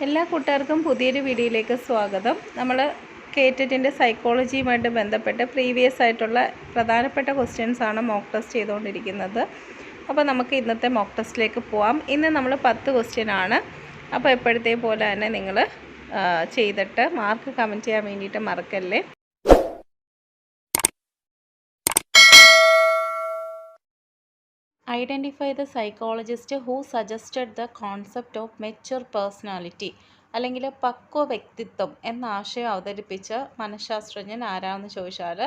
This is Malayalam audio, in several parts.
എല്ലാ കൂട്ടുകാർക്കും പുതിയൊരു വീഡിയോയിലേക്ക് സ്വാഗതം. നമ്മൾ കേറ്ററ്റിൻ്റെ സൈക്കോളജിയുമായിട്ട് ബന്ധപ്പെട്ട് പ്രീവിയസ് ആയിട്ടുള്ള പ്രധാനപ്പെട്ട ക്വസ്റ്റ്യൻസ് ആണ് മോക്ക് ടെസ്റ്റ് ചെയ്തുകൊണ്ടിരിക്കുന്നത്. അപ്പോൾ നമുക്ക് ഇന്നത്തെ മോക്ക് ടെസ്റ്റിലേക്ക് പോവാം. ഇന്ന് നമ്മൾ 10 ക്വസ്റ്റ്യൻ ആണ്. അപ്പോൾ എപ്പോഴത്തെ പോലെ തന്നെ നിങ്ങൾ ചെയ്തിട്ട് മാർക്ക് കമൻറ്റ് ചെയ്യാൻ വേണ്ടിയിട്ട് മറക്കല്ലേ. Identify the psychologist who suggested the concept of mature personality അല്ലെങ്കിൽ പക്വ വ്യക്തിത്വം എന്ന ആശയം അവതരിപ്പിച്ച മനഃശാസ്ത്രജ്ഞൻ ആരാണെന്ന് ചോദിച്ചാൽ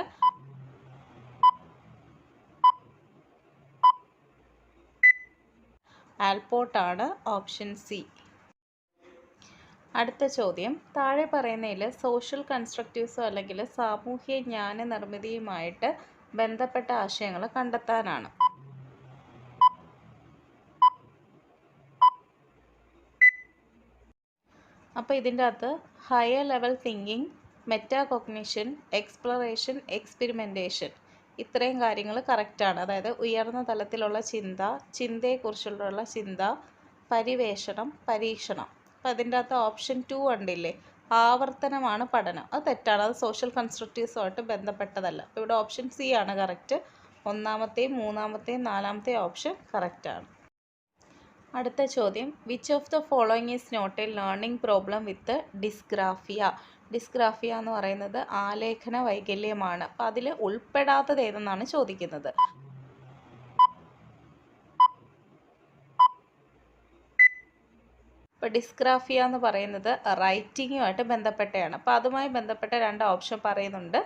ആൽപോർട്ടാണ്, ഓപ്ഷൻ സി. അടുത്ത ചോദ്യം, താഴെ പറയുന്നതിൽ സോഷ്യൽ കൺസ്ട്രക്റ്റീവ്സോ അല്ലെങ്കിൽ സാമൂഹ്യ ജ്ഞാന നിർമ്മിതിയുമായിട്ട് ബന്ധപ്പെട്ട ആശയങ്ങൾ കണ്ടെത്താനാണ്. അപ്പോൾ ഇതിൻ്റെ അകത്ത് higher level thinking, metacognition, exploration, experimentation ഇത്രയും കാര്യങ്ങൾ കറക്റ്റാണ്. അതായത് ഉയർന്ന തലത്തിലുള്ള ചിന്തയെക്കുറിച്ചുള്ള ചിന്ത, പരിവേഷണം, പരീക്ഷണം. അപ്പോൾ അതിൻ്റെ അകത്ത് ഓപ്ഷൻ 2 ഉണ്ടില്ലേ, ആവർത്തനമാണ് പഠനം. അത് തെറ്റാണ്. അത് സോഷ്യൽ കൺസ്ട്രക്റ്റീവ്സുമായിട്ട് ബന്ധപ്പെട്ടതല്ല. അപ്പോൾ ഇവിടെ ഓപ്ഷൻ സി ആണ് കറക്റ്റ്. ഒന്നാമത്തെയും മൂന്നാമത്തെയും നാലാമത്തെയും ഓപ്ഷൻ കറക്റ്റാണ്. അടുത്ത ചോദ്യം, which of the following is not a learning problem with dysgraphia. Dysgraphia എന്ന് പറയുന്നത് ആലേഖന വൈകല്യമാണ്. അപ്പം അതിൽ ഉൾപ്പെടാത്തത് ഏതെന്നാണ് ചോദിക്കുന്നത്. ഇപ്പോൾ ഡിസ്ഗ്രാഫിയ എന്ന് പറയുന്നത് റൈറ്റിങ്ങുമായിട്ട് ബന്ധപ്പെട്ടതാണ്. അപ്പോൾ അതുമായി ബന്ധപ്പെട്ട 2 ഓപ്ഷൻ പറയുന്നുണ്ട്,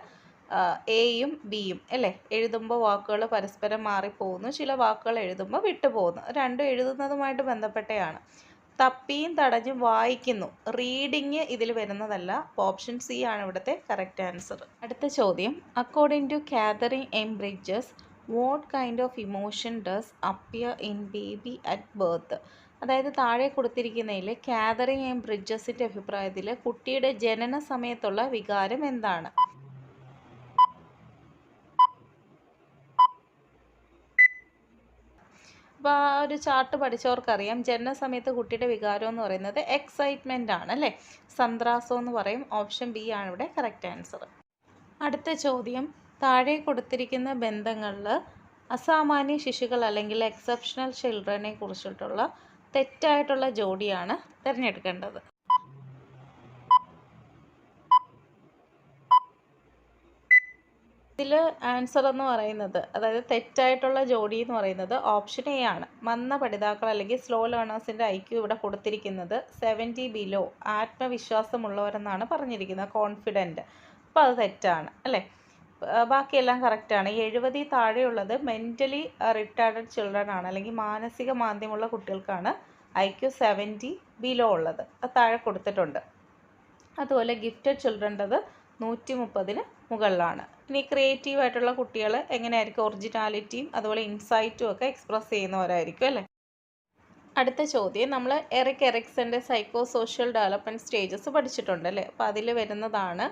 എയും ബിയും അല്ലേ. എഴുതുമ്പോൾ വാക്കുകൾ പരസ്പരം മാറിപ്പോകുന്നു, ചില വാക്കുകൾ എഴുതുമ്പോൾ വിട്ടുപോകുന്നു. രണ്ടും എഴുതുന്നതുമായിട്ട് ബന്ധപ്പെട്ടതാണ്. തപ്പിയും തടഞ്ഞും വായിക്കുന്നു, റീഡിങ് ഇതിൽ വരുന്നതല്ല. ഓപ്ഷൻ സി ആണ് ഇവിടുത്തെ കറക്റ്റ് ആൻസർ. അടുത്ത ചോദ്യം, according to Catherine M Bridges what kind of emotion does appear in baby at birth. അതായത് താഴെ കൊടുത്തിരിക്കുന്നതിൽ കാതറിൻ എം ബ്രിഡ്ജസിൻ്റെ അഭിപ്രായത്തിൽ കുട്ടിയുടെ ജനന സമയത്തുള്ള വികാരം എന്താണ്? അപ്പോൾ ആ ഒരു ചാർട്ട് പഠിച്ചവർക്കറിയാം, ജനന സമയത്ത് കുട്ടിയുടെ വികാരം എന്ന് പറയുന്നത് എക്സൈറ്റ്മെൻ്റ് ആണ് അല്ലേ, സന്ത്രാസം എന്ന് പറയും. ഓപ്ഷൻ ബി ആണ് ഇവിടെ കറക്റ്റ് ആൻസർ. അടുത്ത ചോദ്യം, താഴെ കൊടുത്തിരിക്കുന്ന ബന്ധങ്ങളിൽ അസാമാന്യ ശിശുക്കൾ അല്ലെങ്കിൽ എക്സെപ്ഷണൽ ചിൽഡ്രനെ കുറിച്ചിട്ടുള്ള തെറ്റായിട്ടുള്ള ജോഡിയാണ് തിരഞ്ഞെടുക്കേണ്ടത്. ഇതിൽ ആൻസർ എന്ന് പറയുന്നത്, അതായത് തെറ്റായിട്ടുള്ള ജോഡി എന്ന് പറയുന്നത് ഓപ്ഷൻ എ ആണ്. മന്ദ പഠിതാക്കൾ അല്ലെങ്കിൽ സ്ലോ ലേണേഴ്സിൻ്റെ IQ ഇവിടെ കൊടുത്തിരിക്കുന്നത് 70 ബിലോ, ആത്മവിശ്വാസമുള്ളവരെന്നാണ് പറഞ്ഞിരിക്കുന്നത്, കോൺഫിഡൻറ്റ്. അപ്പോൾ അത് തെറ്റാണ് അല്ലേ. ബാക്കിയെല്ലാം കറക്റ്റാണ്. 70 താഴെയുള്ളത് മെൻ്റലി റിട്ടാർഡഡ് ചിൽഡ്രൻ ആണ്, അല്ലെങ്കിൽ മാനസിക മാന്ദ്യമുള്ള കുട്ടികൾക്കാണ് IQ 70 ബിലോ ഉള്ളത്. അത് താഴെ കൊടുത്തിട്ടുണ്ട്. അതുപോലെ ഗിഫ്റ്റഡ് ചിൽഡ്രൻ്റെത് 130 മുകളിലാണ്. ഇനി ക്രിയേറ്റീവ് ആയിട്ടുള്ള കുട്ടികൾ എങ്ങനെയായിരിക്കും, ഒറിജിനാലിറ്റിയും അതുപോലെ ഇൻസൈറ്റും ഒക്കെ എക്സ്പ്രസ് ചെയ്യുന്നവരായിരിക്കും അല്ലേ. അടുത്ത ചോദ്യം, നമ്മൾ എറിക് എറിക്സൻ്റെ സൈക്കോ സോഷ്യൽ ഡെവലപ്മെൻറ്റ് സ്റ്റേജസ് പഠിച്ചിട്ടുണ്ട് അല്ലേ. അപ്പോൾ അതിൽ വരുന്നതാണ്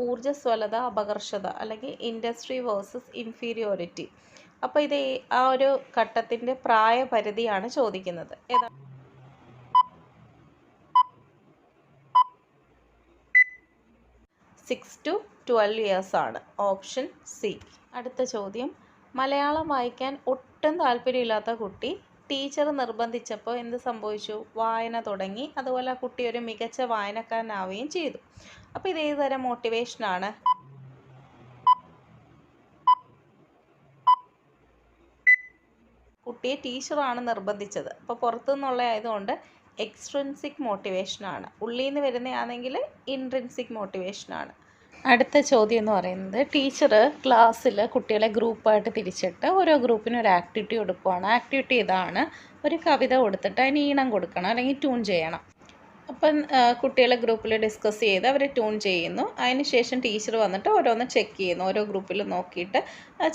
ഊർജ്ജസ്വലത, അപകർഷത അല്ലെങ്കിൽ ഇൻഡസ്ട്രി വേഴ്സസ് ഇൻഫീരിയോറിറ്റി. അപ്പോൾ ഇത് ആ ഒരു ഘട്ടത്തിൻ്റെ പ്രായപരിധിയാണ് ചോദിക്കുന്നത്. ഏതാ? 6 to 12 ഇയേഴ്സ് ആണ്, ഓപ്ഷൻ സി. അടുത്ത ചോദ്യം, മലയാളം വായിക്കാൻ ഒട്ടും താല്പര്യമില്ലാത്ത കുട്ടി ടീച്ചർ നിർബന്ധിച്ചപ്പോൾ എന്ത് സംഭവിച്ചു? വായന തുടങ്ങി. അതുപോലെ ആ കുട്ടി ഒരു മികച്ച വായനക്കാരനാവുകയും ചെയ്തു. അപ്പോൾ ഇത് ഏത് തരം മോട്ടിവേഷനാണ്? കുട്ടിയെ ടീച്ചറാണ് നിർബന്ധിച്ചത്. അപ്പോൾ പുറത്തുനിന്നുള്ള ആയതുകൊണ്ട് എക്സ്ട്രിൻസിക് മോട്ടിവേഷനാണ്. ഉള്ളിൽ നിന്ന് വരുന്നതാണെങ്കിൽ ഇൻട്രിൻസിക് മോട്ടിവേഷനാണ്. അടുത്ത ചോദ്യം എന്ന് പറയുന്നത്, ടീച്ചർ ക്ലാസ്സിൽ കുട്ടികളെ ഗ്രൂപ്പായിട്ട് തിരിച്ചിട്ട് ഓരോ ഗ്രൂപ്പിനും ഒരു ആക്ടിവിറ്റി കൊടുക്കുകയാണ്. ആക്ടിവിറ്റി ഇതാണ്, ഒരു കവിത കൊടുത്തിട്ട് അതിന് ഈണം കൊടുക്കണം അല്ലെങ്കിൽ ട്യൂൺ ചെയ്യണം. അപ്പം കുട്ടികളെ ഗ്രൂപ്പിൽ ഡിസ്കസ് ചെയ്ത് അവർ ട്യൂൺ ചെയ്യുന്നു. അതിനുശേഷം ടീച്ചർ വന്നിട്ട് ഓരോന്ന് ചെക്ക് ചെയ്യുന്നു, ഓരോ ഗ്രൂപ്പിൽ നോക്കിയിട്ട്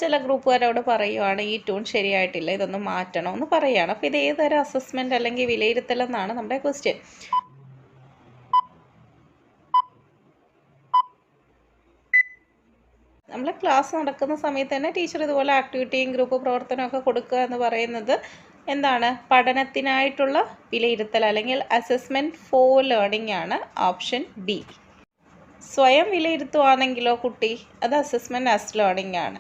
ചില ഗ്രൂപ്പുകാരോട് പറയുവാണ് ഈ ട്യൂൺ ശരിയായിട്ടില്ല, ഇതൊന്ന് മാറ്റണമെന്ന് പറയുകയാണ്. അപ്പോൾ ഇത് ഏതൊരു അസസ്മെൻറ്റ് അല്ലെങ്കിൽ വിലയിരുത്തലെന്നാണ് നമ്മുടെ ക്വസ്റ്റ്യൻ. നമ്മൾ ക്ലാസ് നടക്കുന്ന സമയത്ത് തന്നെ ടീച്ചർ ഇതുപോലെ ആക്ടിവിറ്റിയും ഗ്രൂപ്പ് പ്രവർത്തനമൊക്കെ കൊടുക്കുക എന്ന് പറയുന്നത് എന്താണ്? പഠനത്തിനായിട്ടുള്ള വിലയിരുത്തൽ അല്ലെങ്കിൽ അസസ്മെൻറ്റ് ഫോർ ലേണിംഗ് ആണ് ഓപ്ഷൻ ബി. സ്വയം വിലയിരുത്തുവാണെങ്കിലോ കുട്ടി, അത് അസസ്മെൻറ്റ് ആസ് ലേണിംഗ് ആണ്.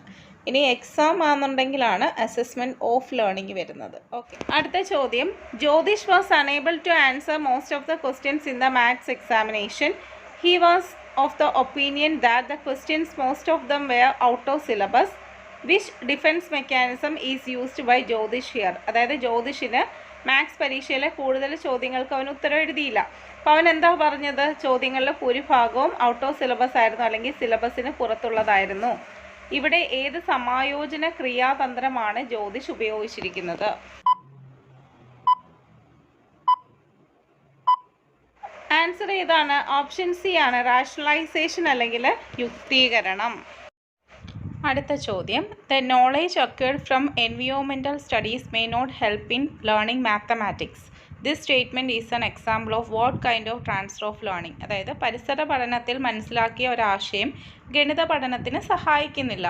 ഇനി എക്സാം ആണെന്നുണ്ടെങ്കിലാണ് അസസ്മെൻറ്റ് ഓഫ് ലേണിംഗ് വരുന്നത്. ഓക്കെ, അടുത്ത ചോദ്യം. Jyothish was unable to answer most of the questions in the maths examination. He was of the opinion that the questions most of them were out of syllabus. Which defence mechanism is used by Jyothish here? അതായത് ജ്യോതിഷിന് മാത്സ് പരീക്ഷയിലെ കൂടുതൽ ചോദ്യങ്ങൾക്ക് അവൻ ഉത്തരം എഴുതിയില്ല. അപ്പോൾ അവൻ എന്താ പറഞ്ഞത്? ചോദ്യങ്ങളിലെ ഭൂരിഭാഗവും ഔട്ട് ഓഫ് സിലബസ് ആയിരുന്നു, അല്ലെങ്കിൽ സിലബസിന് പുറത്തുള്ളതായിരുന്നു. ഇവിടെ ഏത് സമായോജന ക്രിയാതന്ത്രമാണ് ജ്യോതിഷ് ഉപയോഗിച്ചിരിക്കുന്നത്? ആൻസർ ഏതാണ്? ഓപ്ഷൻ സി ആണ്, റാഷണലൈസേഷൻ അല്ലെങ്കിൽ യുക്തീകരണം. അടുത്ത ചോദ്യം. The knowledge acquired from environmental studies may not help in learning mathematics. This statement is an example of what kind of transfer of learning? അതായത് പരിസര പഠനത്തിൽ മനസ്സിലാക്കിയ ഒരാശയം ഗണിത പഠനത്തിന് സഹായിക്കുന്നില്ല.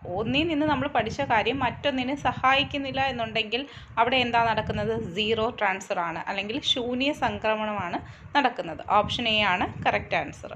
ഒന്നിൽ നിന്ന് നമ്മൾ പഠിച്ച കാര്യം മറ്റൊന്നിന് സഹായിക്കുന്നില്ല എന്നുണ്ടെങ്കിൽ അവിടെ എന്താ നടക്കുന്നത്? സീറോ ട്രാൻസ്ഫർ ആണ്, അല്ലെങ്കിൽ ശൂന്യ സംക്രമണമാണ് നടക്കുന്നത്. ഓപ്ഷൻ എ ആണ് കറക്റ്റ് ആൻസർ.